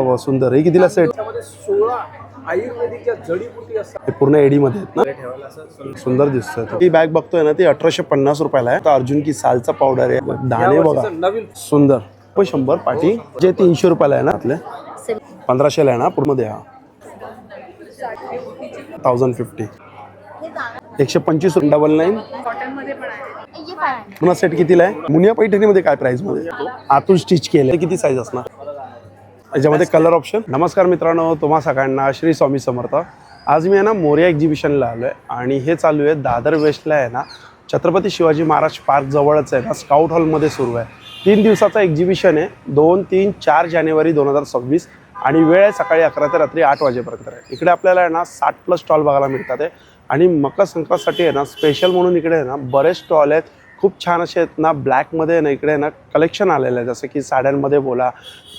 हो, सुंदर. हे कितीला सेट? 16 आयुर्वेदिकच्या जडीबुटी असतात. हे पूर्ण एडी मध्ये आहेत ना. ठेवायला असं सुंदर दिसतोय. ही बॅग बघतोय ना ती 1850 रुपयाला आहे. अर्जुन की सालचा पावडर आहे. दाणे बघा नवीन सुंदर. 100 पाटी जे 300 रुपयाला आहे ना. आपले 1500 ला आहे ना पूर्ण द्या. 1050 125 $999. पुन्हा सेट कितीला आहे? मुनिया पैठणीमध्ये काय प्राइस मध्ये आतून स्टिच केले? किती साईज असणार याच्यामध्ये? Colour option. नमस्कार मित्रांनो, तुम्हा सगळ्यांना श्री स्वामी समर्थ. आज मी आहे ना मोरया एक्झिबिशनला आलो आहे आणि हे चालू आहे दादर वेस्टला आहे ना, छत्रपती शिवाजी महाराज पार्क जवळच आहे ना, स्काउट हॉलमध्ये सुरू आहे. 3 दिवसाचा एक्झिबिशन आहे. 2, 3, 4 जानेवारी 2026 आणि वेळ आहे सकाळी 11 ते रात्री 8 वाजेपर्यंत आहे. इकडे आपल्याला आहे ना 60+ स्टॉल बघायला मिळतात आहे आणि मकर संक्रांतीसाठी आहे ना स्पेशल म्हणून इकडे आहे ना बरेच स्टॉल आहेत. खूप छान असे आहेत ना. ब्लॅकमध्ये ना इकडे ना कलेक्शन आलेलं आहे, जसं की साड्यांमध्ये बोला,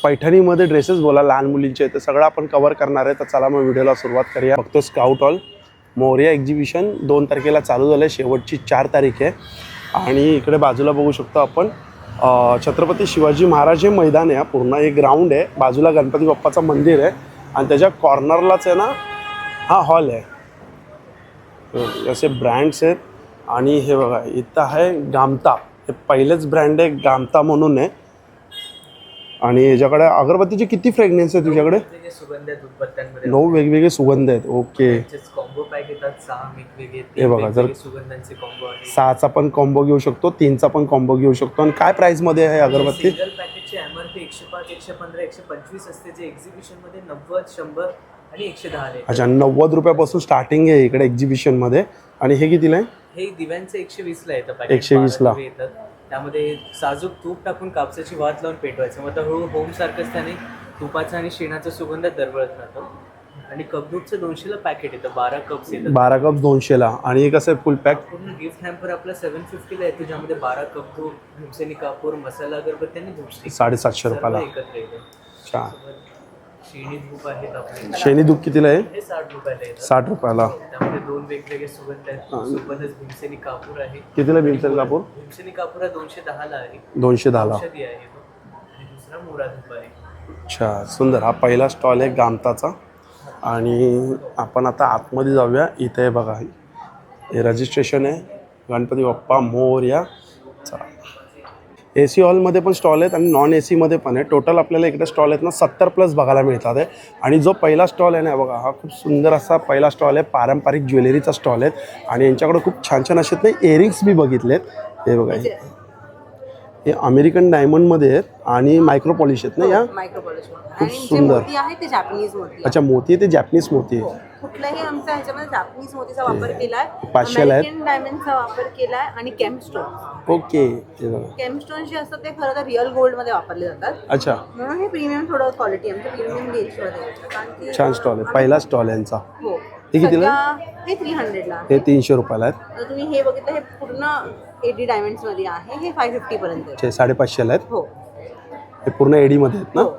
पैठणीमध्ये ड्रेसेस बोला, लहान मुलींचे, ते सगळं आपण कव्हर करणार आहे. तर चला मग व्हिडिओला सुरुवात करूया. बघतो स्काउट हॉल मोरया एक्झिबिशन 2 तारखेला चालू झालं आहे. शेवटची 4 तारीख आहे. आणि इकडे बाजूला बघू शकतो आपण छत्रपती शिवाजी महाराज हे मैदान आहे. पूर्ण एक ग्राउंड आहे. बाजूला गणपती बाप्पाचं मंदिर आहे आणि त्याच्या कॉर्नरलाच आहे ना हा हॉल आहे. असे ब्रँड्स आहेत. आणि हे बघा इथं आहे गामता. हे पहिलेच ब्रँड आहे गामता म्हणून आहे. आणि याच्याकडे अगरबत्तीचे किती फ्रेग्रन्स आहे तुझ्याकडे? सुगंध आहेत उदबत्त्यांमध्ये. 9 वेगवेगळे सुगंध आहेत. ओके. कॉम्बो पॅक येतात 6 वेगवेगळे. हे बघा जर सुगंधांचे कॉम्बो आहे. 6चा पण कॉम्बो घेऊ शकतो, 3चा पण कॉम्बो घेऊ शकतो. आणि काय प्राइस मध्ये आहे अगरबत्ती? सिंगल पॅकेटची एमआरपी 105, 115, 125 असते, जे एक्झिबिशन मध्ये 90, 100 आणि 110 आहे. अच्छा, 90 रुपयापासून स्टार्टिंग आहे इकडे एक्झिबिशन मध्ये. आणि हे कितीला आहे? हे दिव्यांचे 120 ला येतं. 120 ला येतात. त्यामध्ये साजूक तूप टाकून कापसाची वात लावून पेटवायचं. मग हळू होम सारखंच त्याने तुपाचा आणि शेणाचा सुगंध दरवळत राहतो. आणि कपडूपचं 200 ला पॅकेट येतं. 12 कप्स येतात. 12 कप्स 200 ला. आणि हे कसं आहे फुल पॅक? पूर्ण गिफ्ट हॅम्पर आपला 750 ला येतो, ज्यामध्ये 12 कप धूप, भीमसेनी कापूर, मसाला अगरबत्ती आणि धूपस्टिक 750 रुपयाला. एकत्र येतं. छान. शेणी धूप आहेत आपले. शेणी धूप कितीला आहे? हे 60 रुपयाला येतं. 60 रुपयाला. त्यामध्ये 2 वेगवेगळे सुगंध आहेत. सोबतच भीमसेनी कापूर आहे. कितीला भीमसेनी कापूर? भीमसेनी कापूर 210 ला आहे. 210 ला. औषधी आहे तो. आणि दुसरा मोरा धूप आहे. अच्छा, सुंदर. हा पहिला स्टॉल आहे गामताचा. आणि आपण आता आतमध्ये जाऊया. इथे बघा हे रजिस्ट्रेशन आहे. गणपती बाप्पा मोरया. AC हॉलमध्ये पण स्टॉल आहेत आणि नॉन AC मध्ये पण आहे. टोटल आपल्याला इकडे स्टॉल आहेत ना 70+ बघायला मिळतात आहे. आणि जो पहिला स्टॉल आहे ना बघा, हा खूप सुंदर असा पहिला स्टॉल आहे. पारंपरिक ज्वेलरीचा स्टॉल आहे. आणि यांच्याकडे खूप छान छान असे नाही इयरिंग्स बी बघितलेत. हे बघा हे अमेरिकन डायमंडमध्ये आहेत आणि मायक्रो पॉलिश आहेत ना या. खूप सुंदर. अच्छा, मोती ते जॅपनीज मोती आहे. कुठलाही आमचा ह्याच्यामध्ये जापनीज मोतीचा वापर केलाय. 500 ला आहेत. अमेरिकन डायमंडचा वापर केलाय आणि केमस्टोन. ओके. हे बघा केमस्टोन जे असतात ते खरं तर रिअल गोल्ड मध्ये वापरले जातात. अच्छा, म्हणून हे प्रीमियम थोडं क्वालिटी आमच्या प्रीमियम गेजमध्ये येतं. कारण की छान स्टॉल आहे. पहिला स्टॉल आहे यांचा. हो. हे कितीला? हे 300 ला. हे 300 रुपयाला आहेत. तर तुम्ही हे बघितलं, हे पूर्ण 80 डायमंड्स मध्ये आहे. हे 550 पर्यंत आहे. 550 ला आहेत. हो. हे पूर्ण एडीमध्ये आहेत ना. हो.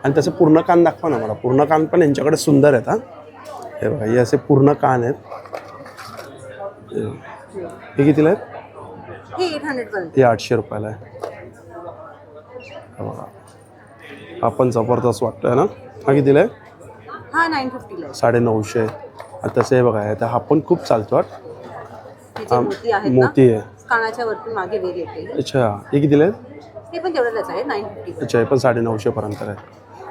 आणि त्याचं पूर्ण कान दाखवा ना मला. पूर्ण कान पण यांच्याकडे सुंदर आहेत. हा, हे बघा हे असे पूर्ण कान आहेत. हे कितीला आहेत? हे 800 पर्यंत. हे 800 रुपयाला आहे. बघा हा पण जबरदस्त वाटतोय ना. हा कितीला आहे? हा 950 ला आहे. 950. आणि तसं हे बघा हे हा पण खूप चालतो. ह्याचे मोती आहेत ना, मोती आहे. कानाच्या वरती मागे वेल येते. अच्छा, हे कितीला आहे? हे पण तेवढंच आहे 950. अच्छा, हे पण 950 पर्यंत आहे.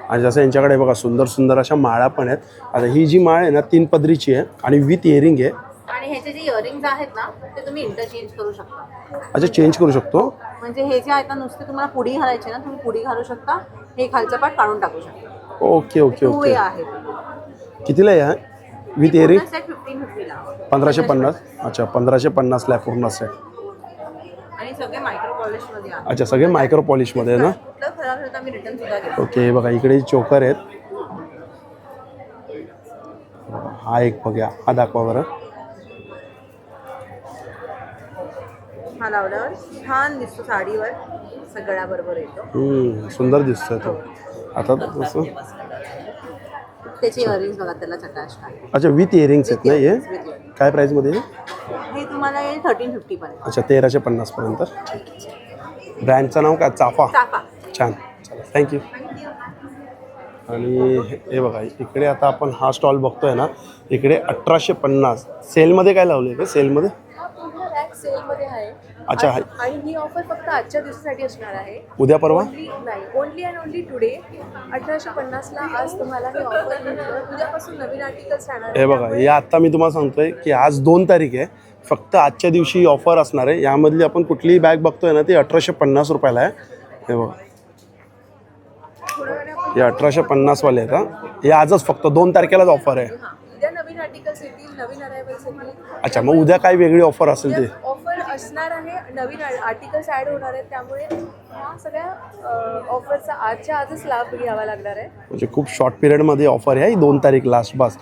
आणि जसं यांच्याकडे बघा सुंदर सुंदर अशा माळा पण आहेत. आता ही जी माळ आहे ना 3 पदरीची आहे आणि विथ इयरिंग आहे. आणि ह्याचे जे इयरिंग्स आहेत ना ते तुम्ही इंटरचेंज करू शकता. अच्छा, चेंज करू शकतो. म्हणजे हे जे आहेत ना नुसते तुम्हाला पुडी घालायचे ना, तुम्ही पुडी घालू शकता. हे खालचा पार्ट काढून टाकू शकता. Okay okay two way okay. आहे. कितीला आहे हा विथ इयरिंग? सेट 1550 ला. 1550. अच्छा, 1550 ला पूर्ण सेट. आणि सगळे मायक्रो पॉलिश मध्ये आहे. अच्छा, सगळे मायक्रो पॉलिश मध्ये आहे ना. कुठलं खराब झालं तर आम्ही रिटर्न सुद्धा घेतो. ओके. बघा इकडे चोकर आहेत. हा एक बघा, हा दाखवा बरं. हा लावल्यावर छान दिसतो साडीवर, सगळ्याबरोबर येतो. सुंदर दिसतोय तो. आता तसं त्याचे इयरिंग्स बघा त्याला अटॅच आहे. अच्छा, विथ इयरिंग्स आहेत ना हे. काय प्राइस मध्ये? हे तुम्हाला येईल 1350 पर्यंत. अच्छा, 1350 पर्यंत. ब्रँडचं नाव काय? चाफा. चाफा. छान. चला, थँक्यू. थँक्यू. आणि हे बघा इकडे आता आपण हा स्टॉल बघतोय ना, इकडे 1850 सेलमध्ये काय लावले का सेलमध्ये? हा पूर्ण रॅक सेलमध्ये आहे. अच्छा, आहे. आणि ही ऑफर फक्त आजच्या दिवसासाठी असणार आहे. उद्या परवा? Only and only today. 1850ला आज तुम्हाला ही ऑफर मिळते. उद्यापासून नवीन आर्टिकल्स येणार हे बघा, हे आता मी तुम्हाला सांगतोय की आज 2 तारीख आहे. फक्त आजच्या दिवशी ही ऑफर असणार आहे. यामधली आपण कुठलीही बॅग बघतोय ना ती 1850 रुपयाला आहे. हे बघा, हे 1850 वाले आहेत. हा, हे आजच फक्त 2 तारखेलाच ऑफर आहे. उद्या नवीन आर्टिकल्स येतील, नवीन अरायवल्स येतील. अच्छा, मग उद्या काय वेगळी ऑफर असेल ते? ऑफर असणार आहे, नवीन आर्टिकल्स ऍड होणार आहेत, त्यामुळे ह्या सगळ्या ऑफरचा आजच्या आजच लाभ घ्यावा लागणार आहे. म्हणजे खूप शॉर्ट पिरियडमध्ये ऑफर आहे. 2 तारीख लास्ट बस.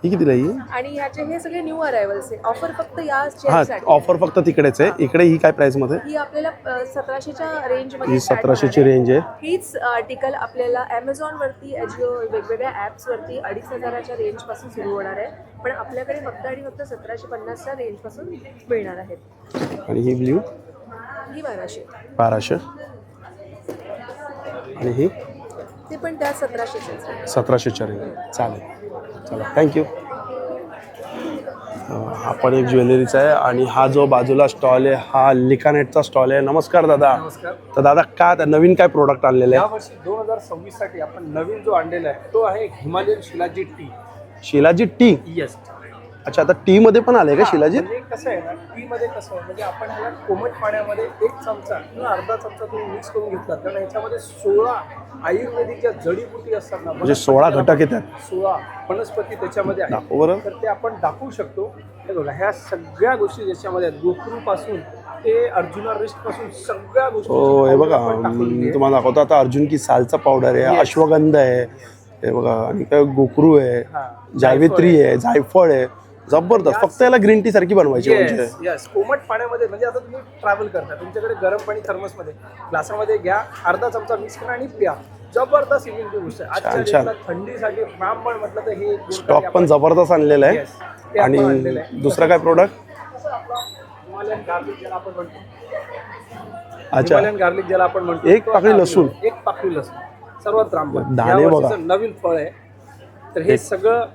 ही कितीला ही? आणि ह्याचे हे सगळे न्यू अरायवल्स आहे. ऑफर फक्त या हां, चेअरसाठी. ऑफर फक्त तिकडेच आहे. इकडे ही काय प्राईसमध्ये? ही आपल्याला 1700च्या रेंजमध्ये ही 1700ची रेंज आहे. हीच आर्टिकल आपल्याला ॲमेझॉनवरती, अजिओ वेगवेगळ्या ॲप्सवरती 2500च्या रेंजपासून सुरू होणार आहे. पण आपल्याकडे फक्त आणि फक्त 1750च्या रेंजपासून मिळणार आहेत. आणि ही ब्ल्यू ही 1200. 1200. आणि ही ते पण त्या 1700च्या. 1700च्या रेंज. चालेल, चला थँक्यू. हा पण एक ज्वेलरीचा आहे. आणि हा जो बाजूला स्टॉल आहे हा लिकानेटचा स्टॉल आहे. नमस्कार दादा. नमस्कार. तर दादा का नवीन काय प्रोडक्ट आणलेलं आहे? यावर्षी 2026 साठी आपण नवीन जो आणलेला आहे तो आहे Himalayan shilajit T. Shilajit T? Yes. अच्छा, आता टी मध्ये पण आले का शिलाजीत? म्हणजे कसं आहे ना, टी मध्ये कसं आहे म्हणजे आपण ह्याला कोमट पाण्यामध्ये 1 चमचा किंवा अर्धा चमचा तुम्ही मिक्स करून घेतला तर ह्याच्यामध्ये 16 आयुर्वेदिक ज्या जडीबुटी असतात ना, म्हणजे 16 घटक येतात. 16 वनस्पती त्याच्यामध्ये आहेत. दाखव बरं. तर ते आपण दाखवू शकतो. हे बघा, ह्या सगळ्या गोष्टी ज्याच्यामध्ये आहेत, गोखरूपासून ते अर्जुना रेस्ट पासून सगळ्या गोष्टी. हो, हे बघा मी तुम्हाला दाखवतो आता. अर्जुन की सालचा पावडर आहे, अश्वगंध आहे, हे बघा, आणि काय गोखरू आहे, जायवित्री आहे, जायफळ आहे. जबरदस्त. फक्त याला ग्रीन टी सारखी बनवायची म्हणजे. यस, कोमट पाण्यामध्ये. म्हणजे आता तुम्ही ट्रॅव्हल करता, तुमच्याकडे गरम पाणी थर्मसमध्ये ग्लासामध्ये घ्या, अर्धा चमचा मिक्स करा आणि प्या. जबरदस्त इम्युनिटी बूस्ट आहे. आजच्या छान. डेटला थंडीसाठी रामबाण म्हटलं तर हे स्टॉक पण जबरदस्त आणलेला आहे. ते आपण आणलेलं आणि आहे. दुसरा काय प्रोडक्ट? हिमालयन गार्लिक ज्याला आपण म्हणतो. अच्छा, हिमालयन गार्लिक ज्याला आपण म्हणतो. एक पाकळी लसूण. एक पाकळी लसूण. सर्वात रामबाण. दाणे या बघा. वर्षीचं नवीन फळ आहे. तर हे सगळं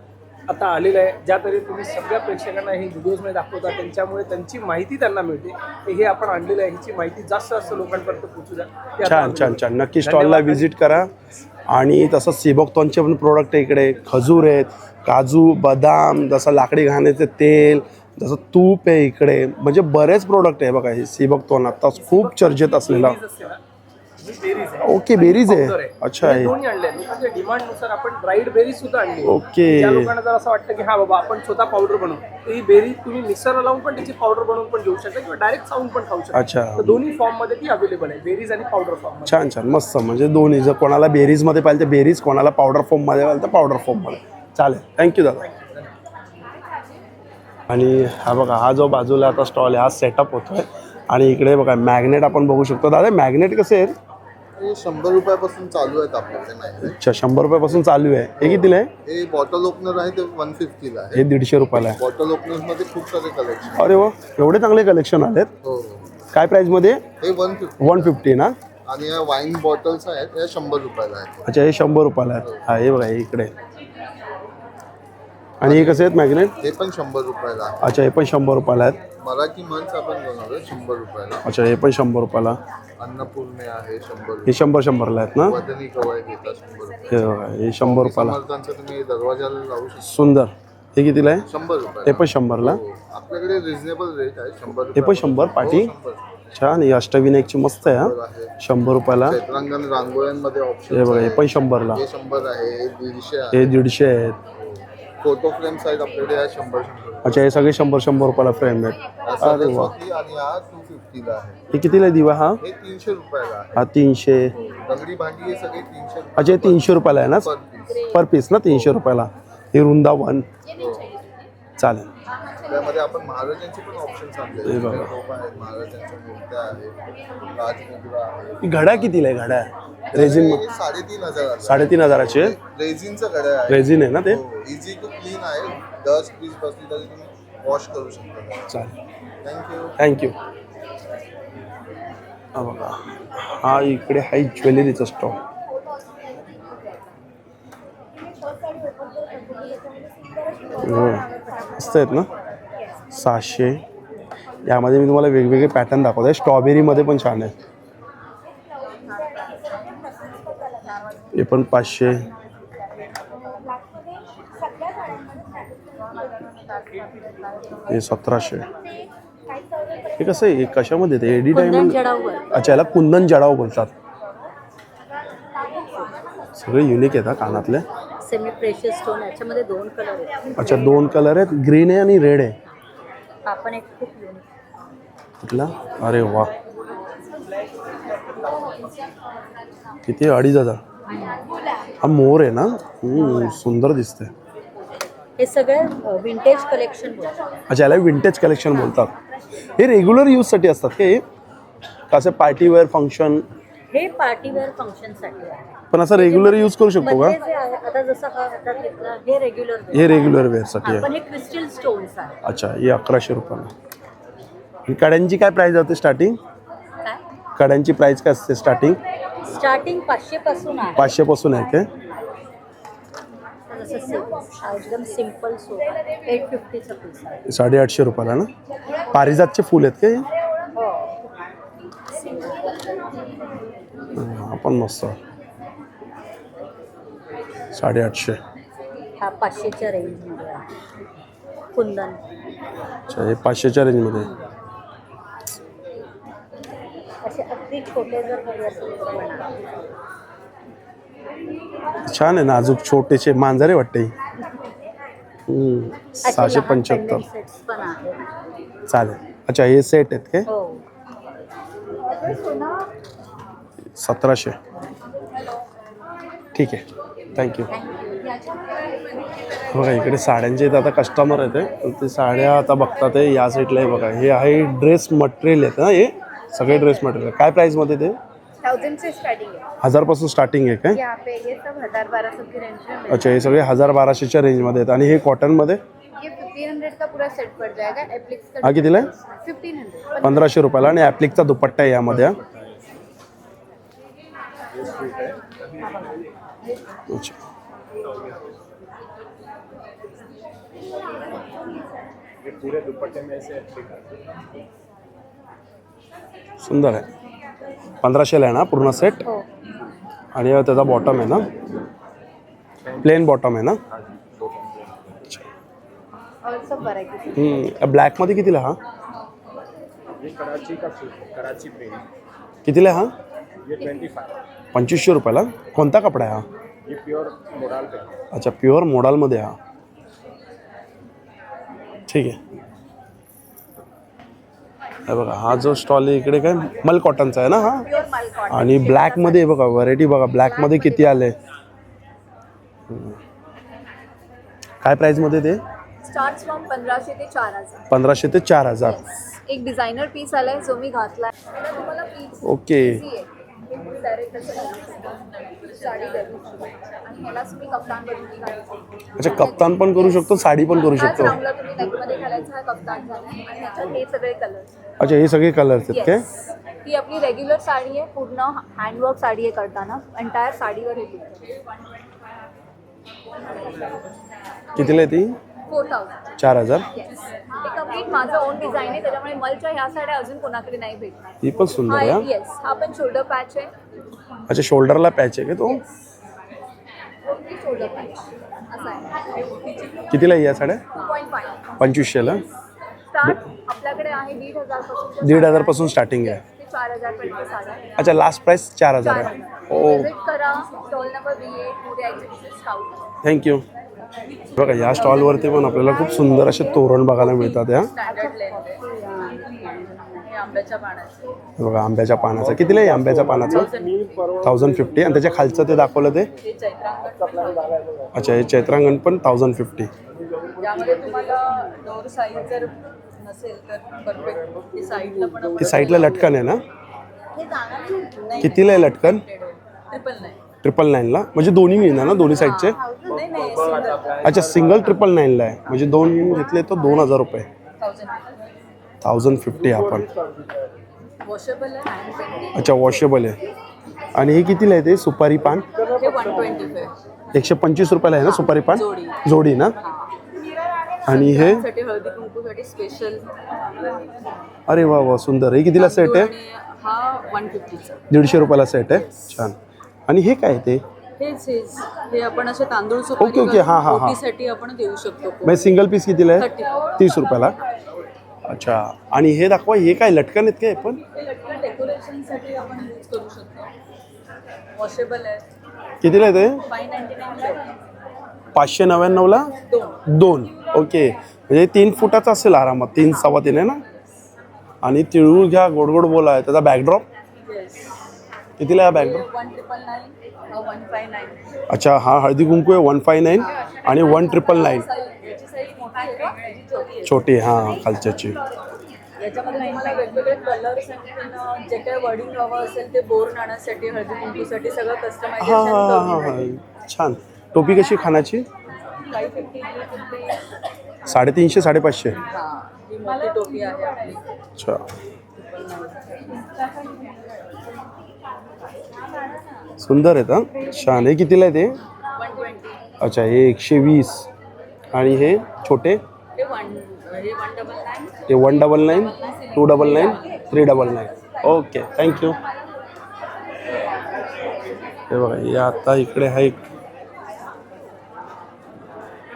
आता आलेलं आहे. ज्या तरी तुम्ही सगळ्या प्रेक्षकांना हे व्हिडिओजमध्ये दाखवता, त्यांच्यामुळे त्यांची माहिती त्यांना मिळते. हे आपण आणलेलं आहे. ह्याची माहिती जास्त लोकांपर्यंत पोहोचू द्या. ते आता छान छान छान. नक्की स्टॉलला व्हिजिट करा. आणि तसं सीबॉक्टॉनचे पण प्रोडक्ट आहे इकडे. खजूर आहेत, काजू, बदाम, जसं लाकडी घाण्याचं तेल, जसं तूप आहे इकडे. म्हणजे बरेच प्रोडक्ट आहे बघा. हे सीबॉक्टॉन आता खूप चर्चेत असलेला. बेरीज असते ना, ही बेरीज आहे. ओके, बेरीज आहे. पावडर आहे. अच्छा, हे आहे. दोन्ही आणले. लोकांच्या डिमांडनुसार आपण ड्राईड बेरीज सुद्धा आणली. ओके. ज्या लोकांना जर असं वाटतं की हा बाबा आपण स्वतः पावडर बनवू, तर ही बेरी तुम्ही मिक्सरला लावून पण त्याची पावडर बनवून पण घेऊ शकता किंवा डायरेक्ट चावून पण खाऊ शकता. अच्छा. तर दोन्ही फॉर्म मध्ये ती अवेलेबल आहे, बेरीज आणि पावडर फॉर्म. छान छान, मस्त. म्हणजे दोन्ही, जर कोणाला बेरीजमध्ये पाहिजे तर बेरीज, कोणाला पावडर फॉर्ममध्ये पाहिजे तर पावडर फॉर्ममध्ये. चालेल, थँक्यू दादा. आणि हा बघा, हा जो बाजूला आता स्टॉल आहे हा सेटअप होतोय. आणि इकडे बघा मॅग्नेट आपण बघू शकतो. दादा मॅग्नेट कसे आहेत? हे 100 रुपयापासून चालू आहेत आपल्याकडे मॅग्नेट. अच्छा, 100 रुपयापासून चालू आहे. हे कितीला आहे? हे बॉटल ओपनर आहे ते 150 ला आहे. हे 150 रुपयाला आहे. बॉटल ओपनर्स मध्ये खूप सारे कलेक्शन. अरे वा, एवढे चांगले कलेक्शन आलेत. हो हो. काय प्राईसमध्ये? हे 150. 150 ना? आणि या वाईन बॉटल्स आहेत या 100 रुपयाला आहेत. अच्छा, हे 100 रुपयाला आहेत. हा, हे बघा हे इकडे. आणि हे कसे आहेत मॅग्नेट? हे पण 100 रुपयाला आहे. अच्छा, हे पण 100 रुपयाला आहेत. मराठी मंच आपण बनवलं 100 रुपयाला. अच्छा, हे पण 100 रुपयाला. अन्नपूर्णे आहे 100 हे 100ला आहेत ना? वदनी कवळ घेतात 100 रुपये. हे बघा, हे 100 रुपयाला. समर्थांचं तुम्ही दरवाजाला लावू शकता. सुंदर. हे कितीला आहे? 100 रुपये. हे पण 100ला. हो. आपल्याकडे रिझनेबल रेट आहे 100 हे पण 100 पाटी. छान. ही अष्टविनायकची मस्त आहे. हा, आहे. 100 रुपयाला. चित्रांगण रांगोळ्यांमध्ये ऑप्शन. हे बघा, हे पण 100ला. हे 100 आहे, हे 150 आहे. हे 150 आहेत. फोटो फ्रेम्स आहेत आपल्याकडे आहे 100. अच्छा, हे सगळे 100 रुपयाला फ्रेम आहेत. अरे वा. सरस्वती आणि हा 250 ला आहे. हे कितीला आहे दिवा हा? हे 300 रुपयाला आहे. हा 300. दगडी भांडी हे सगळे 300 रुपये. अच्छा, हे 300 रुपयाला आहे ना? पर पीस. पर पीस ना, 300 रुपयाला. हे वृंदावन. चालेल. त्यामध्ये आपण महाराजांचे पण ऑप्शन्स आणले. हे बघा. आहेत महाराजांच्या मूर्त्या आहेत, राजमुद्रा आहे. ही घड्या कितीला आहे? घड्या रेझिन. हे 3,500 3,500चे रेझिनचं कडे आहे. रेझिन आहे ना ते? इझी टू क्लीन आहे. डस्ट पीस बसली तरी तुम्ही वॉश करू शकता. चालेल, थँक्यू. थँक्यू. हा बघा, हा इकडे आहे ज्वेलरीचा स्टॉल. मस्त आहेत ना. 600. यामध्ये मी तुम्हाला वेगवेगळे पॅटर्न दाखवते. स्ट्रॉबेरीमध्ये पण छान आहे. हे पण 500. हे 1700. हे कसं आहे, हे कशामध्ये ते एडी डायमंड? अच्छा, याला कुंदन जडाव बोलतात. सगळे युनिक आहेत हा कानातले. सेमी प्रेशियस स्टोन, याच्यामध्ये 2 कलर आहेत. अच्छा, 2 कलर आहेत, ग्रीन आहे आणि रेड आहे. हा पण एक खूप युनिक. कुठला? अरे वा, किती? 2500. हा मोर आहे ना. सुंदर दिसते. हे सगळे विंटेज कलेक्शन बोलतात. अच्छा, याला विंटेज कलेक्शन बोलतात. हे रेग्युलर यूजसाठी असतात का हे? कसं पार्टीवेअर फंक्शन? हे पार्टीवेअर फंक्शनसाठी आहे. पण असं रेग्युलर यूज करू शकतो का? मध्ये जे आहे आता जसं हा हातात घेतला, हे रेग्युलर. हे रेग्युलर वेअरसाठी आहे. पण हे क्रिस्टल स्टोन्स आहे. अच्छा, हे 1100 रुपयाला. ही कड्यांची काय प्राइस जाते स्टार्टिंग? काय कड्यांची प्राइस काय असते स्टार्टिंग? स्टार्टिंग 500 पासून आहे. 500 पासून आहे काय? जसं एकदम सिम्पल सो 850चा पीस आहे. 850 रुपयाला ना. पारिजातचे फुल आहेत का हे? हा पण मस्त. 850. हा 500च्या रेंजमध्ये आहे. कुंदन. अच्छा, हे 500च्या रेंजमध्ये. असे अगदी छोटे जर हवे असेल तर बनवा. छान आहे, नाजूक छोटेसे मांजरे वाटते. 675. सेट्स पण आहेत. चालेल. अच्छा, हे सेट आहेत काय? हो. 1700. ठीक आहे, थँक्यू. बघा इकडे साड्यांचे इथे आता कस्टमर आहेत. ते साड्या आता बघतात आहे. या साईडला हे बघा, हे आहे ड्रेस मटेरियल आहेत ना. हे सगळे ड्रेस मटेरियल. काय प्राईसमध्ये ते? 1000 से स्टार्टिंग है 1000 पासून स्टार्टिंग आहे काय? यहाँ पे। ये सब 1000-1200 की रेंज में मिलता अच्छा, हे सगळे 1000-1200च्या रेंजमध्ये आहेत. आणि हे कॉटनमध्ये? है। ये 1500 का पूरा सेट पड़ जाएगा। एप्लिक्स का हा कितीला आहे? 1500। 1500 रुपयाला. आणि ॲप्लिकचा दुपट्टा आहे यामध्ये. अच्छा, सुंदर आहे. 1500ला आहे ना पूर्ण सेट. हो। आणि त्याचा बॉटम आहे ना, प्लेन बॉटम आहे ना. और सब वैरायटी। ब्लॅकमध्ये कितीला हा? कितीला हा? 2500 रुपयाला. कोणता कपडा आहे हा? अच्छा, प्युअर मोडालमध्ये हा. ठीक आहे. हे बघा, हा जो स्टॉल आहे इकडे काय मल कॉटनचा आहे ना हा. प्योर माल कॉटन। आणि ब्लॅकमध्ये बघा व्हरायटी बघा. ब्लॅकमध्ये किती आले? काय प्राईसमध्ये ते? स्टार्ट्स फ्रॉम 1500 ते 4000। 1500 ते 4000. एक डिझायनर पीस आलाय जो मी घातलाय. तुम्हाला पीस ओके. डायरेक्ट साडी द्यायची आणि ह्याला तुम्ही कप्तान बनवून घालायचं. अच्छा, कप्तान पण करू शकतो, साडी पण करू ह्याच शकतो. राऊंडला तुम्ही नेकमध्ये घालायचं. हा कप्तान झाला आणि ह्याच्यात हे सगळे कलर. अच्छा, हे सगळे कलर्स आहेत काय? ही आपली रेग्युलर साडी आहे. पूर्ण हँडवर्क साडी आहे करताना. एंटायर साडीवर हे दिलं. कितीला आहे ती? 4000। 4000. येस, हे कम्प्लीट माझं ओन डिझाईन आहे. त्याच्यामुळे मलच्या ह्या साड्या अजून कोणाकडे नाही भेटणार. ही पण सुंदर हा आहे हा. येस, हा पण शोल्डर पॅच आहे. अच्छा, शोल्डरला पॅच आहे का तो? शोल्डर पॅच असा आहे. कितीला आहे या साड्या? 2.5 2500ला. स्टार्ट आपल्याकडे आहे 1500 पासून. 1500 पासून स्टार्टिंग आहे. ते 4000 पर्यंत साड्या आहे. अच्छा, लास्ट प्राइस 4000 आहे. ओ, विजिट करा stall number B8 Moriya exhibition scout. Thank you. बघा, या स्टॉलवरती पण आपल्याला खूप सुंदर असे तोरण बघायला मिळतात. या स्टँडर्ड लेंथ आहे. हे आंब्याच्या पानाचं. बघा, आंब्याच्या पानाचं कितीला आहे? आंब्याच्या पानाचं 1050. आणि त्याच्या खालचं ते दाखवलं ते? हे चैत्रांगण. अच्छा, हे चैत्रांगण पण 1050. यामध्ये तुम्हाला डोर साईज जर नसेल तर परफेक्ट हे साईडला पण आपण हे साईडला लटकन आहे ना? हे नाही कितीला आहे लटकन? 999. 999ला. म्हणजे दोन्ही मिळणार ना, दोन्ही साईडचे? नाही नाही single. अच्छा, सिंगल 999ला आहे. म्हणजे दोन घेतले तर 2000 रुपये. 1000. 1050 आपण. वॉशेबल आहे हँड पेंटिंग. अच्छा, वॉशेबल आहे. आणि हे कितीला आहे ते सुपारी पान? हे 125 125 रुपयाला आहे ना सुपारी पान? जोडी. जोडी ना. आणि हे साठी हळदी कुंकूसाठी स्पेशल अरे वा वा सुंदर. हे कितीला सेट आहे? हा 150चा. 150 रुपयाला सेट आहे. छान. आणि हे काय ते? हेच हे आपण असे तांदूळ ओके, ओके. हां, हां, हां. साठी आपण देऊ शकतो. म्हणजे सिंगल पीस कितीला आहे? 30. 30 रुपयाला. अच्छा. आणि हे दाखवा, हे काय लटकन आहेत काय पण? डेकोरेशन साठी आपण यूज करू शकतो. वॉशेबल आहे. कितीला आहे ते? 599 599ला 2. ओके. म्हणजे 3 फुटाचा असेल आरामात. 3 सव्वा 3 आहे ना. आणि तिळगुळ घ्या, गोड गोड बोला आहे. त्याचा बॅकड्रॉप कितीला आहे? बॅकड्रॉप 1999 159. अच्छा. हा हळदी कुंकू आहे 159 आणि 1999 याची साईज मोठी आहे का? याची छोटी आहे. छोटी. हां खालच्याची. याच्यामध्ये तुम्हाला वेगवेगळे कलर्स आणि जे काही वर्डिंग हवं असेल ते बोर नाण्यासाठी हळदी कुंकूसाठी सगळं हां कस्टमायझेशन हां हां हां. छान. टोपी कशी खानाची? 550 350 550. हां ही मोठी टोपी आहे आपली. अच्छा. सुंदर आहेत हा. छान. हे कितीला आहे ते? 120. अच्छा. हे 120. आणि हे छोटे? हे 199. हे 199 299 399. Okay thank you. हे बघा हे आता इकडे आहे एक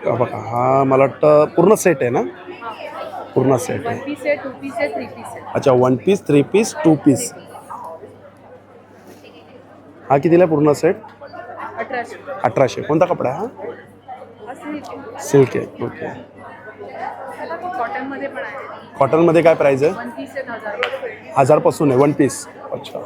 बघा. हा मला वाटतं पूर्ण सेट आहे ना? पूर्ण सेट आहे. 1 पीस आहे, 2 पीस आहे, 3 पीस आहे. अच्छा. 1 पीस 3 पीस 2 पीस. हा कितीला पूर्ण सेट? 1800. 1800. कोणता कपडा आहे हा? सिल्क आहे. ओके. कॉटन मध्ये पण आहे. कॉटनमध्ये काय प्राईस आहे? 1 पीस आहे 1000. 1000 पासून आहे 1 पीस. अच्छा.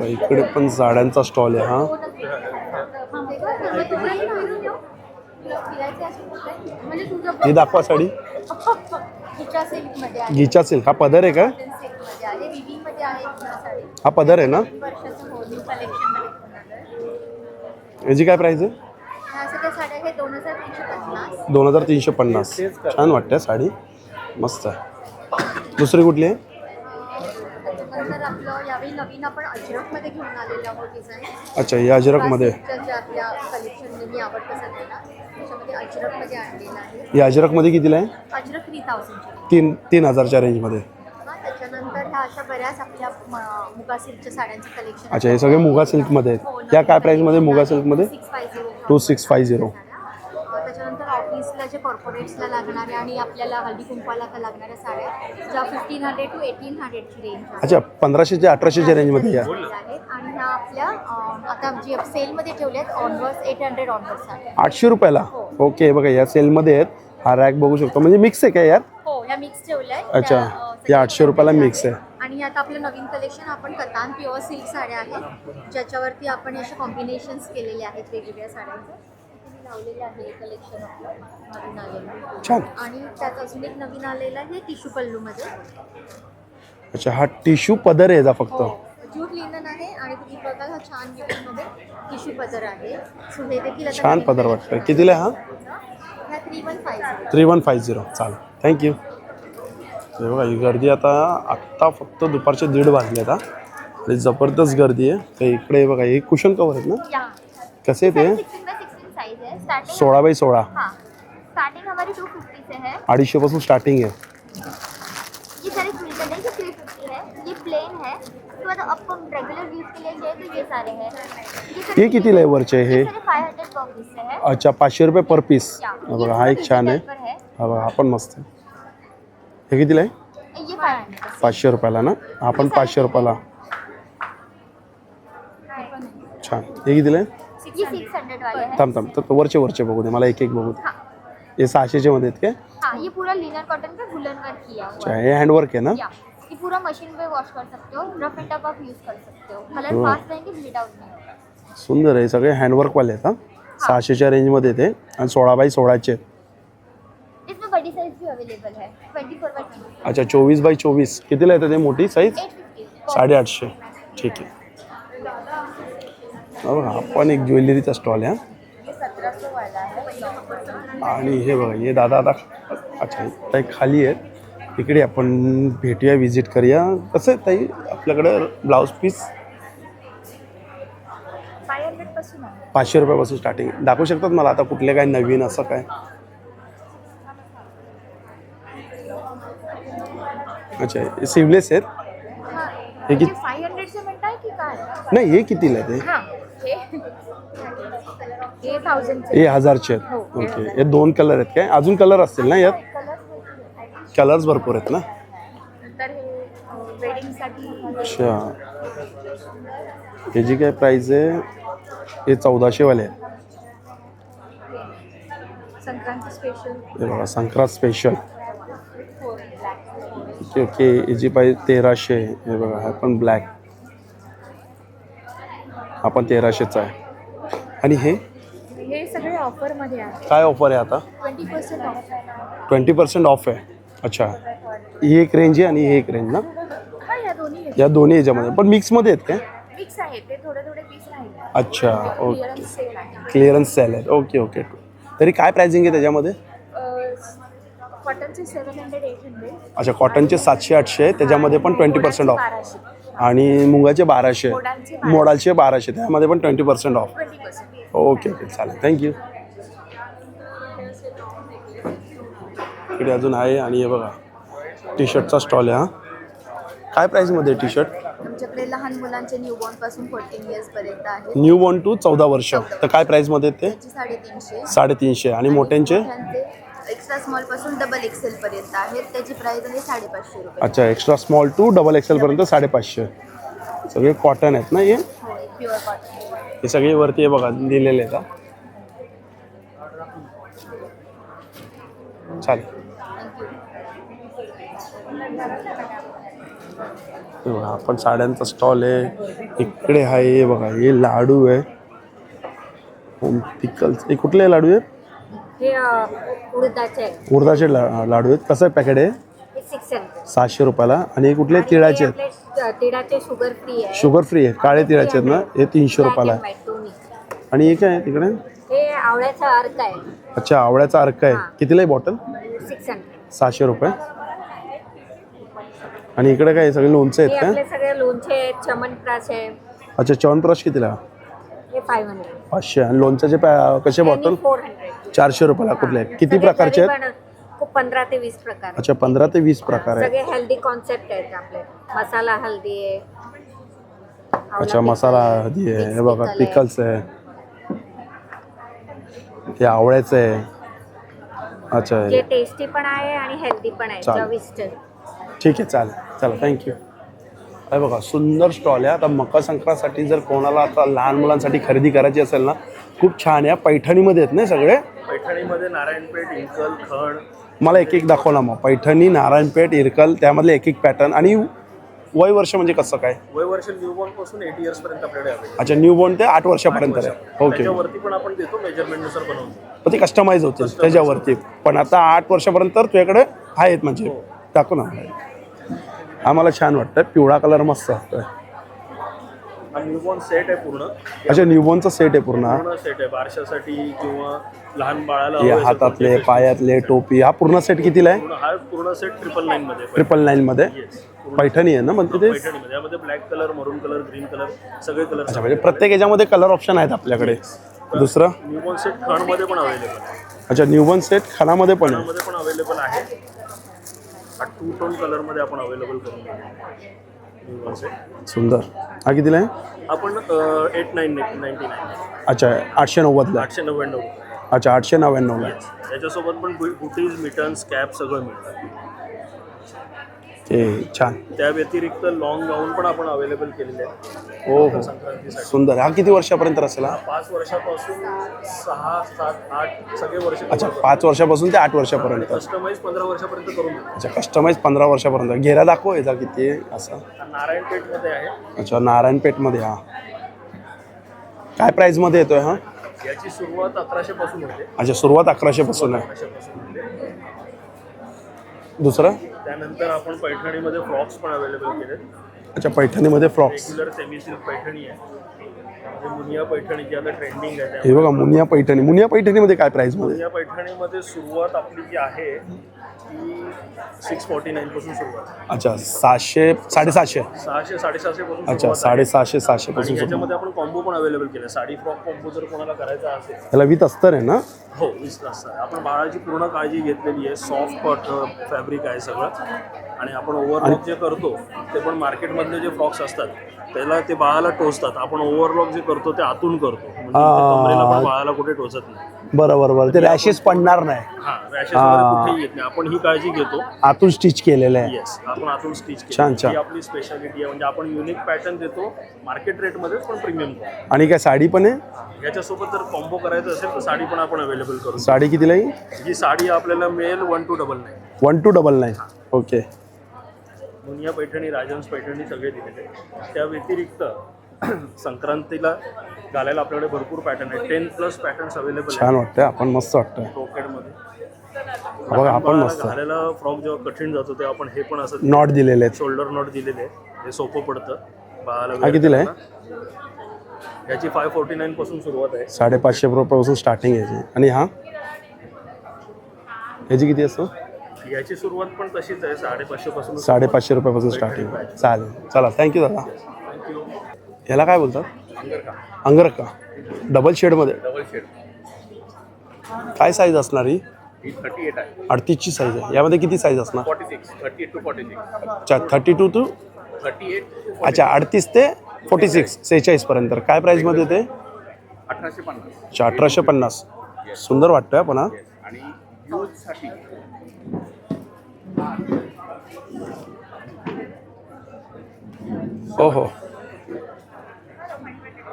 इकडे पण साड्यांचा स्टॉल आहे हा. ही दाखवा साडी. गीचा सिल्क. हा पदर आहे का? हा पदर आहे ना. याची काय प्राईस आहे? 2350. छान वाटते साडी. मस्त आहे. दुसरी कुठली आहे? नंतर आपलं यावेळी नवीन आपण अजरकमध्ये घेऊन आलेलो आहोत डिझाईन. अच्छा. या अजरकमध्ये आपल्या कलेक्शन नेहमी आवडतं सगळ्यांना. त्याच्यामध्ये अजरकमध्ये आणलेलं आहे. या अजरकमध्ये कितीला आहे? अजरक 3000 3,000च्या रेंजमध्ये. त्याच्यानंतर ह्या अशा बऱ्याच आपल्या मुगा सिल्कच्या साड्यांचं कलेक्शन. अच्छा. हे सगळे मुगा सिल्कमध्ये आहेत. या काय प्राईसमध्ये मुगा सिल्कमध्ये? 2650. त्याच्यानंतर ऑफिसला जे कॉर्पोरेट्सला लागणाऱ्या आणि आपल्याला हळदी कुंकवाला लागणाऱ्या साड्या ज्या 1500 to 1800ची रेंज आहे. अच्छा. 1500 ते 1800च्या रेंजमध्ये या. आणि ह्या आपल्या आता जे सेलमध्ये ठेवले आहेत ऑनवर्स 800 ऑनवर्स आहे. 800 रुपयाला. ओके. बघा या सेलमध्ये आहेत. हा रॅक बघू शकतो. म्हणजे मिक्स आहे काय यार? हो ह्या मिक्स ठेवल्या आहेत. अच्छा. या 800 रुपयाला मिक्स आहे. आणि आता आपलं नवीन कलेक्शन आपण कतान प्युअर सिल्क साड्या आहेत ज्याच्यावरती आपण असे कॉम्बिनेशन्स केलेले आहेत वेगवेगळ्या साड्यांचे. लावलेले आहे कलेक्शन आपलं नवीन आलेलं. छान. आणि त्यात अजून एक नवीन आलेलं आहे टिश्यू पल्लूमध्ये. अच्छा. हा टिश्यू पदर आहे फक्त? ज्यूट लिनन आहे आणि तुम्ही बघा हा छान मध्ये टिश्यू पदर आहे. सो हे देखील आता छान पदर वाटतं. कितीला आहे हा? ह्या 3150. 3150. चालेल थँक्यू. हे बघा ही गर्दी आत्ता फक्त दुपारचे 1:30 वाजले आता आणि जबरदस्त गर्दी आहे. तर इकडे बघा हे कुशन कवर आहेत ना? या कसे ते? 16x16 साइज है. Starting 16x16. हाँ स्टार्टिंग हमारी 250 से है. 250 पासून स्टार्टिंग आहे. ये सारे फुल कलर के 350 है. ये प्लेन है. उसके बाद आपको रेगुलर यूज के लिए चाहिए तो ये सारे हैं. हे कितीला आहे वरचे हे? ये सारे 500 पर पीस से है. अच्छा. 500 रुपये पर पीस. या. बघा हा एक छान आहे. हा बघा हा पण मस्त आहे. हे कितीला आहे? ये 500. 500 रुपयाला ना. हा पण 500 रुपयाला. छान. हे कितीला आहे? ये 600 वाले हैं. थांब तर वरचे बघू दे मला. एक बघू दे. हे 600चे मध्ये आहेत काय? हाँ ये पूरा लिनन कॉटन का वुलन वर्क किया हुआ अच्छा. है. हे हँडवर्क आहे ना? या ये पूरा मशीन पे वॉश कर सकते हो. रफ एंड टफ आप यूज कर सकते हो. कलर वाह. फास्ट रहेंगे, ब्लीड आउट नहीं होगा. सुंदर आहे. सगळे हँडवर्कवाले आहेत. हा 600च्या रेंजमध्ये ते आणि 16x16चे. इसमें बड़ी साइज भी अवेलेबल है 24x24. अच्छा. 24x24. कितीला येतं ते मोठी साईज? 850. 850. ठीक आहे. बघा हा पण एक ज्वेलरीचा स्टॉल आहे. ये 1700 वाला है. आणि हे बघा हे दादा आता अच्छा ताई खाली आहेत, इकडे आपण भेटूया, विजिट करूया. कसं आहे ताई आपल्याकडं ब्लाऊज पीस 500 पासून आहे. 500 रुपयापासून स्टार्टिंग. दाखवू शकतात मला आता कुठले काय नवीन असं काय? अच्छा हे सिवलेस आहेत. हां, हे किती? 500चे म्हणताय की काय? नाही हे कितीला आहे ते? हां, हे 1000चे. हे 1000चे आहेत. हो, ओके हे 2 कलर आहेत काय? अजून कलर असतील ना यात? कलर कलर्स भरपूर आहेत ना? नंतर हे वेडिंगसाठी अच्छा ह्याची काय प्राईस आहे? हे 1400 वाले आहे. संक्रांती स्पेशल. हे बघा संक्रांत स्पेशल. ओके ओके याची प्राईस 1300. हे बघा हा पण ब्लॅक, हा पण 1300चा आहे. आणि हे हे सगळे ऑफरमध्ये आहे. काय ऑफर आहे आता? 20% ऑफ. 20% ऑफ आहे. अच्छा ही एक रेंज आहे आणि ही एक रेंज ना? हां, या दोन्ही या दोन्ही याच्यामध्ये पण मिक्समध्ये आहेत काय? मिक्स आहे. ते थोडे थोडे पीस राहिले. अच्छा ओके क्लिअरन्स सेल आहे. क्लिअरन्स सेल आहे. Okay okay. तरी काय प्राइसिंग आहे त्याच्यामध्ये? कॉटनचे 700-800. अच्छा कॉटनचे 700-800 आहे, त्याच्यामध्ये पण 20% ऑफ. 1200. आणि मुगाचे 1200, मोडांचे मोडालचे 1200, त्यामध्ये पण 20% ऑफ. 20%. ओके ओके चालेल थँक्यू. इकडे अजून आहे आणि हे बघा टी शर्टचा स्टॉल आहे. हा काय प्राईसमध्ये टी शर्ट? आमच्याकडे लहान मुलांचे न्यूबॉर्न पासून 14 इयर्स पर्यंत आहे. न्यू बॉर्न टू 14 वर्ष. तर काय प्राईसमध्ये ते? त्याची 350. 350. आणि मोठ्यांचे? एक्स्ट्रा स्मॉल पासून डबल एक्सेल पर्यंत आहेत. त्याची प्राइस आहे 550 रुपये. अच्छा extra small to double XL पर्यंत 550. सगळे कॉटन आहेत ना हे? हो प्युअर कॉटन. हे सगळे वरती हे बघा दिलेले आहेत. चालेल हे बघा आपण साड्यांचा स्टॉल आहे. इकडे आहे हे बघा हे लाडू आहे. पिकल्स. हे कुठले लाडू आहेत? हे उडदाचे उडदाचे लाडू आहेत. कसं आहे पॅकेट आहे? 600. 700 रुपयाला. आणि हे कुठले तिळाचे आहेत? तिळाचे शुगर फ्री आहे. शुगर फ्री आहे. काळे तिळाचे आहेत ना? हे 300 रुपयाला आहे. दोन्ही. आणि हे काय आहे तिकडे? हे आवळ्याचा अर्क आहे. अच्छा आवळ्याचा अर्क आहे. कितीला आहे बॉटल? 600. 700 रुपये. आणि इकडे काय सगळे लोणचे हे आहेत का? आपले सगळे लोणचे आहेत. चमनप्राश आहे. अच्छा च्यवनप्राश कितीला? हे 500. 500. आणि लोणच्याचे कसे बॉटल? 400. 400 रुपयाला. कुठले आहेत? किती प्रकारचे आहेत? 15 ते 20 प्रकार. अच्छा 15 ते 20 प्रकार आहेत. सगळे हेल्दी कॉन्सेप्ट आहेत आपले. मसाला हल्दी आहे. अच्छा मसाला हळदी आहे. हे बघा पिकल्स आहे. हे आवळ्याचं आहे. अच्छा जे टेस्टी पण आहे आणि हेल्दी पण आहे. चालेल. चविष्ट. ठीक आहे चालेल. चला थँक्यू. हे बघा सुंदर स्टॉल आहे. आता मकर संक्रांतीसाठी जर कोणाला आता लहान मुलांसाठी खरेदी करायची असेल ना खूप छान आहे. पैठणीमध्ये आहेत ना सगळे? पैठणीमध्ये नारायणपेठ, इरकल, खण. मला एक एक दाखव ना मग. पैठणी, नारायणपेठ, इरकल, त्यामधले एक एक पॅटर्न. आणि वय वर्ष म्हणजे कसं काय? वय वर्ष न्यूबॉर्न पासून 8 इयर्स पर्यंत आपल्याकडे आहे. अच्छा न्यू बॉर्न ते 8 वर्षापर्यंत आहे. ओके. त्याच्यावरती पण आपण देतो मेजरमेंटनुसार बनवतो. पण ते कस्टमाइज होते त्याच्यावरती. पण आता 8 वर्षापर्यंत तुझ्याकडे आहेत म्हणजे दाखव ना. हा मला छान वाटतं. पिवळा कलर मस्त वाटतोय. हा न्यूबॉर्न सेट आहे पूर्ण. अच्छा न्यूबॉर्नचा सेट आहे पूर्ण. पूर्ण सेट आहे बारशासाठी किंवा लहान बाळाला हे हवं असेल हातातले कोणत्याही पायातले टोपी हा पूर्ण सेट कितीला आहे? हा पूर्ण सेट 999 मध्ये. 999 मध्ये. पैठणी आहे ना म्हणते ते? पैठणीमध्ये यामध्ये ब्लॅक कलर, मरून कलर, ग्रीन कलर सगळे कलर. अच्छा म्हणजे प्रत्येक याच्यामध्ये कलर ऑप्शन आहेत आपल्याकडे. दुसरं न्यूबॉर्न सेट खणमध्ये पण अवेलेबल आहे. अच्छा न्यूबॉर्न सेट खानामध्ये पण आहे. खणामध्ये पण अवेलेबल आहे. हा 2 टोन कलर मध्ये आपण अवेलेबल करून देतो न्यूबॉर्न सेट. सुंदर. हा कितीला आहे? आपण 899. अच्छा 890ला. 899. अच्छा 899ला. त्याच्यासोबत पण बुटीज, मिटन्स, कॅप सगळं मिळतं. ते छान. त्या व्यतिरिक्त लॉंग गाऊन पण आपण अवेलेबल केलेले आहेत. हो हो संक्रांतीसाठी. सुंदर. हा किती वर्षापर्यंत असेल? हा 5 वर्षापासून 6, 7, 8 सगळे वर्ष. अच्छा 5 वर्षापासून ते 8 वर्षापर्यंत. कस्टमाइज 15 वर्षापर्यंत करून देतो. अच्छा कस्टमाइज 15 वर्षापर्यंत. घेरा दाखव याचा किती आहे असा? नारायणपेठमध्ये आहे. अच्छा नारायणपेठमध्ये. हा काय प्राईजमध्ये येतोय हा? याची सुरुवात 1100 पासून होते. अच्छा सुरुवात 1100 पासून आहे. 1100 पासून होते. दुसरं? त्यानंतर आपण पैठणीमध्ये फ्रॉक्स पण अवेलेबल केले. अच्छा पैठणीमध्ये frocks. Regular semi silk Paithani आहे. मुनिया पैठणी जी आता ट्रेंडिंग आहे हे बघा मुनिया पैठणी. मुनिया पैठणीमध्ये काय प्राईसमध्ये? मुनिया पैठणीमध्ये सुरुवात आपली जी आहे ती 649 पासून सुरुवात आहे. अच्छा 700 750. 600 750 पासून अच्छा सुरुवात आहे. 750 700 आणि पासून सुरू. ह्याच्यामध्ये आपण कॉम्बो पण अवेलेबल केलं. साडी फ्रॉक कॉम्बो जर कोणाला करायचा असेल त्याला विथ अस्तर आहे ना? हो 20 तास आहे. आपण बाळाची पूर्ण काळजी घेतलेली आहे. सॉफ्ट फॅब्रिक आहे सगळं. आणि आपण ओव्हरलॉक जे करतो ते पण मार्केटमधले जे फ्रॉक्स असतात त्याला ते बाळाला टोचतात. आपण ओव्हरलॉक जे करतो ते आतून करतो म्हणजे इथे कमरेला पण बाळाला कुठे टोचत नाही. बरोबर बरोबर. ते रॅशेस पडणार नाही. हा रॅशेस वगैरे कुठेही येत नाही. आपण ही काळजी घेतो. आतून स्टिच केलेलं आहे. येस आपण आतून स्टिच छान, केली. छान. ही आपली स्पेशालिटी आहे. म्हणजे आपण युनिक पॅटर्न देतो मार्केट रेटमध्ये पण प्रीमियम. आणि काय साडी पण आहे? याच्यासोबत जर कॉम्बो करायचं असेल तर साडी पण आपण अवेलेबल करू. साडी कितीला आहे? ही साडी आपल्याला मिळेल 1299. 1299. ओके. मुनिया पैठणी राजहंस पैठणी सगळे दिलेले. त्या व्यतिरिक्त संक्रांतीला घालायला आपल्याकडे भरपूर पॅटर्न आहे. 10+ पॅटर्न्स अवेलेबल छान वाटतंय. आपण मस्त वाटतंय. ब्रोकेडमध्ये. बघा आपण बाळाला मस्त घालायला फ्रॉक जेव्हा कठीण जातो तेव्हा आपण हे पण असं नॉट दिलेले आहेत. शोल्डर नॉट दिलेले आहे. हे सोपं पडतं बाळाला. हा कितीला आहे? याची 549 पासून सुरुवात आहे. 550 रुपयापासून स्टार्टिंग याची. आणि हा याची किती असतं? याची सुरुवात पण तशीच आहे 550 पासून. 550 रुपयापासून स्टार्टिंग. चालेल. चला थँक्यू दादा. याला काय बोलतात? अंगरखा. डबल शेडमध्ये. Double shade. काय साईज असणार ही? ही 38 आहे. 38ची साईज आहे. यामध्ये किती साईज असणार? 46 38 to 46. अच्छा 32 टू 38 अच्छा 38 ते 46 46 पर्यंत. काय प्राईसमध्ये येते? 1850. अच्छा 1850. सुंदर वाटतोय पण हा. आणि यूजसाठी हो हो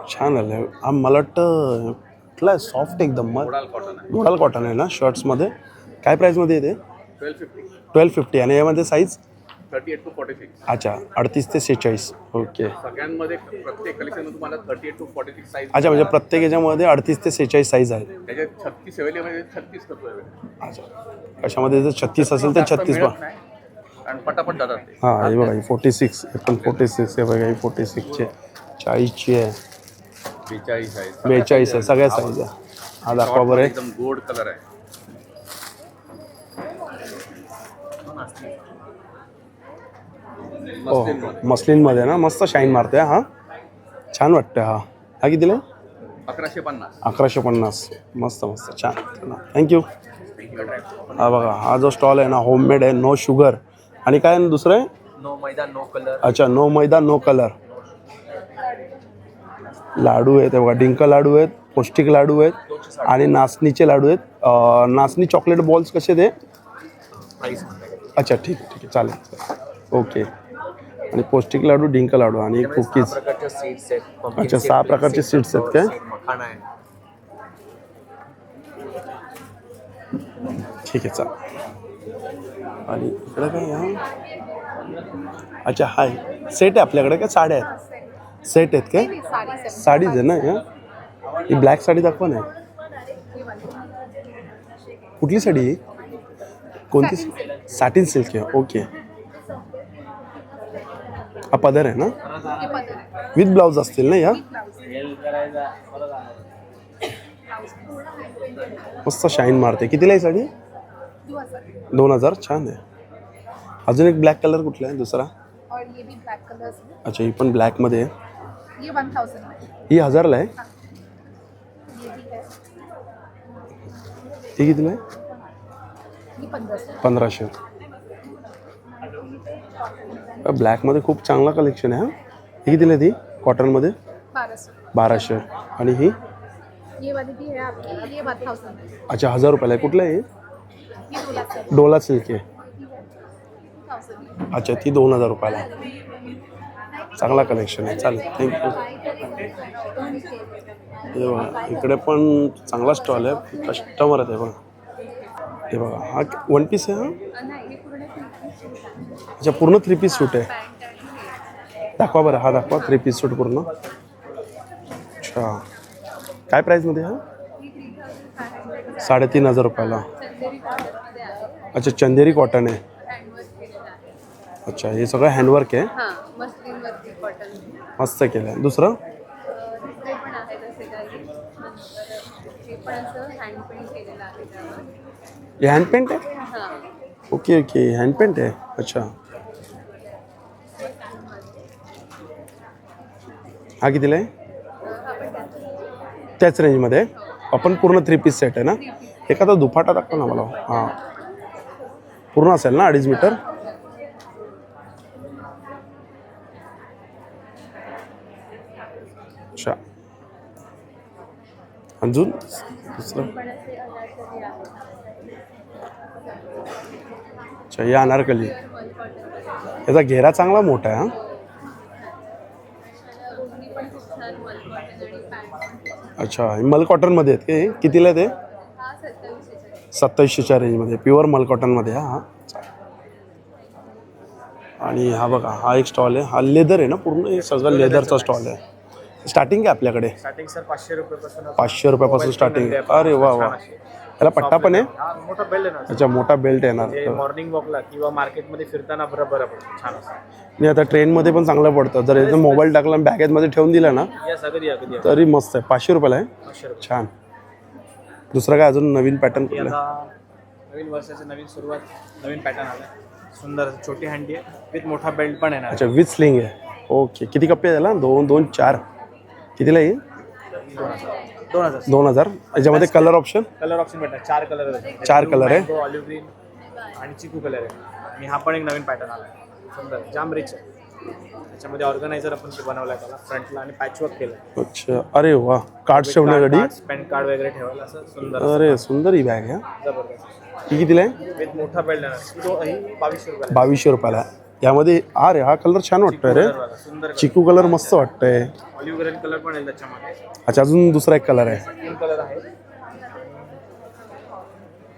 छान आलं. हा मला वाटतं कुठला आहे? सॉफ्ट एकदम. मग कॉटन आहे. मोडाल कॉटन आहे ना शर्ट्समध्ये. काय प्राईसमध्ये येते? 1250. 1250. आणि यामध्ये साईज? 38 to 46. अच्छा 38 ते 46. ओके. सगळ्यांमध्ये प्रत्येक कलेक्शन तुम्हाला 38 to 46 साईज. अच्छा म्हणजे प्रत्येक याच्यामध्ये 38 ते 46 साईज आहे. त्याच्यात 36 अवेलेबल 36 करतो अवेलेबल. अच्छा कशामध्ये जर 36 असेल तर 36 पहा. आणि पटापट जातात ते. हां हे बघा ही 46. हे पण 46 आहे बघा. ही 46ची आहे. 40ची आहे. 42 आहे. 42 आहे. सगळ्या साईज आहे. हा दाखवा बरं. एकदम गोल्ड कलर आहे. हो मस्लिनमध्ये ना मस्त शाईन मारते. हा छान वाटतं. हा हा कितीला? 1150. 1150. मस्त मस्त छान. थँक्यू. हा बघा हा जो स्टॉल आहे ना होममेड आहे. No sugar. आणि काय आहे दुसरं आहे? No maida no colour. अच्छा नो मैदा नो कलर. लाडू आहेत बघा. डिंक लाडू आहेत. पौष्टिक लाडू आहेत. आणि नाचणीचे लाडू आहेत. नाचणी चॉकलेट बॉल्स कसे ते? अच्छा ठीक आहे ठीक आहे चालेल. ओके. आणि पौष्टिक लाडू डिंक लाडू आणि कुकीज. प्रकारच्या सीड्स आहेत. अच्छा 6 प्रकारचे सीड्स आहेत काय? मखाना आहे. ठीक आहे चालेल. आणि इकडे काय आहे? अच्छा हाय सेट आहे आपल्याकडे का साड्या आहेत? सेट आहेत काय? साडीज आहे ना या? ही ब्लॅक साडी दाखवा ना. कुठली साडी आहे? कोणती? सॅटिन सिल्क आहे. ओके. हा पदर आहे ना? विथ ब्लाऊज असतील ना या? मस्त शाईन मारते. कितीला आहे साडी? 2000. छान आहे. अजून एक ब्लॅक कलर कुठला आहे दुसरा? और ये भी ब्लैक कलर्स है, अच्छा ही पण ब्लॅकमध्ये आहे. ये 1000 में, ही 1000ला आहे. ये भी है, ती कितीला आहे? ये 1500. 1500. ब्लॅकमध्ये खूप चांगला कलेक्शन आहे. हा ही कितीला आहे ती? कॉटनमध्ये 1200. 1200. आणि ही? ये वाली भी है आपकी, ये 1000 में, अच्छा 1000 रुपयाला आहे. कुठलं आहे? ये 1200. डोला सिल्क आहे. 1000 में. अच्छा ती 2000 रुपयाला आहे. चांगला कलेक्शन आहे. चालेल थँक्यू. हे बघा इकडे पण चांगला स्टॉल आहे. कस्टमर आहेत हे बघा. हे बघा हा 1 पीस आहे. हा नाही, ये पूर्ण 3 अच्छा पूर्ण 3 पीस सूट आहे. दाखवा बरं. हा दाखवा 3 पीस सूट पूर्ण. अच्छा काय प्राईसमध्ये हा? 3500 रुपयाला. अच्छा चंदेरी कॉटन आहे. अच्छा हे सगळं हँडवर्क आहे. हां, मस्लिन वरती कॉटन. मस्त केलं आहे. दुसरं? ते पण हे हँड पेंट आहे. ओके ओके, हँड पेंट आहे. अच्छा, हा कितीला आहे? त्याच रेंजमध्ये आहे. आपण पूर्ण 3 पीस सेट आहे ना. एखादा दुपाटा दाखवा ना मला. हां, पूर्ण असेल ना 2.5 मीटर. अच्छा, अजून दुसरं. अच्छा, या अनारकली. याचा घेरा चांगला मोठा आहे. हा, अच्छा, हे मल कॉटनमध्ये आहेत ते. कितीला आहे ते? 2700च्या रेंजमध्ये, प्युअर मल कॉटनमध्ये. हा, आणि हा बघा, हा एक स्टॉल आहे. हा लेदर आहे ना पूर्ण, हे सगळं लेदरचा स्टॉल आहे. स्टार्टिंग आहे आपल्याकडे स्टार्टिंग सर 500 रुपयापासून 500 रुपयापासून स्टार्टिंग आहे. अरे वा वा, याला पट्टा पण आहे. हा मोठा बेल्ट आहे ना. अच्छा, मोठा बेल्ट येणार. म्हणजे मॉर्निंग वॉकला किंवा मार्केटमध्ये फिरताना बरोबर छान असतं. आणि आता ट्रेनमध्ये पण चांगलं पडतं. जर एकदम मोबाईल टाकला आणि बॅगेतमध्ये ठेवून दिला ना या अगदी अगदी तरी मस्त आहे. 500 रुपयाला आहे. 500 रुपये. छान. दुसरं काय अजून नवीन पॅटर्न ही कुठलं? आता नवीन वर्षाची नवीन सुरुवात, नवीन पॅटर्न आला. सुंदर छोटी हँडी आहे विथ मोठा बेल्ट पण येणार. अच्छा, विथ स्लिंग आहे. ओके, किती कप्पे आहे त्याला? 2 2 4. कितीला येईल? 2000. 2000. याच्यामध्ये कलर ऑप्शन? कलर ऑप्शन भेटणार. 4 कलर आहेत. 4 कलर आहे. ऑलिव्ह ग्रीन आणि चिकू कलर आहे. आणि हा पण एक नवीन पॅटर्न आला आहे. सुंदर, जाम रिच आहे. त्याच्यामध्ये ऑर्गनायझर आपण बनवला आहे त्याला फ्रंटला आणि पॅचवर्क केलं. अच्छा, अरे वा, कार्ड ठेवण्यासाठी. पेन कार्ड वगैरे ठेवायला असं सुंदर. अरे सुंदर ही बॅग आहे. जबरदस्त. ही कितीला आहे? विथ मोठा बेल्ट येणार. ही 2200 रुपये. 2200 रुपयाला. यामध्ये अरे हा कलर छान वाटतोय रे. सुंदर चिकू कलर मस्त वाटतंय. ऑलिव्ह ग्रीन कलर पण आहे त्याच्यामध्ये. अच्छा, अजून दुसरा एक कलर आहे. ग्रीन कलर आहे.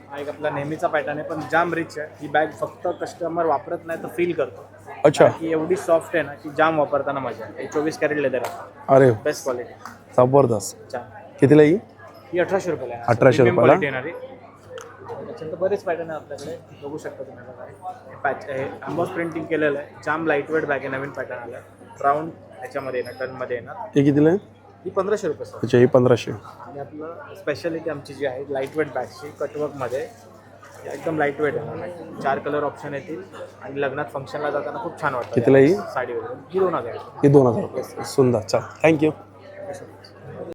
हा एक आपला नेहमीचा पॅटर्न आहे पण जाम रिच आहे. ही बॅग फक्त कस्टमर वापरत नाही तर फील करतो. अच्छा, की एवढी सॉफ्ट आहे ना की जाम वापरताना मजा आहे. 24 कॅरेट लेदर आहे. अरे बेस्ट क्वालिटी. जबरदस्त. छान. कितीला ही? ही 1800 रुपयाला आहे. 1800 Premium रुपयाला. quality येणारी. त्याच्यानंतर बरेच पॅटर्न आहे आपल्याकडे, बघू शकता तुम्ही. बघा पॅच हे अम्बॉस प्रिंटिंग केलेलं आहे. जाम लाईट वेट बॅग आहे. नवीन पॅटर्न आला आहे. राऊंड ह्याच्यामध्ये येणार, टर्नमध्ये येणार. हे कितीला आहे? ही 1500 रुपये सर. अच्छा, ही 1500. आणि आपलं स्पेशालिटी आमची जी आहे लाईट वेट बॅगची कटवर्कमध्ये एकदम लाईट वेट आहे. 4 कलर ऑप्शन येतील आणि लग्नात फंक्शनला जाताना खूप छान वाटतं. कितीला ही? साडी वगैरे ही 2000. ही 2000 रुपये. सुंदर. चल, थँक्यू.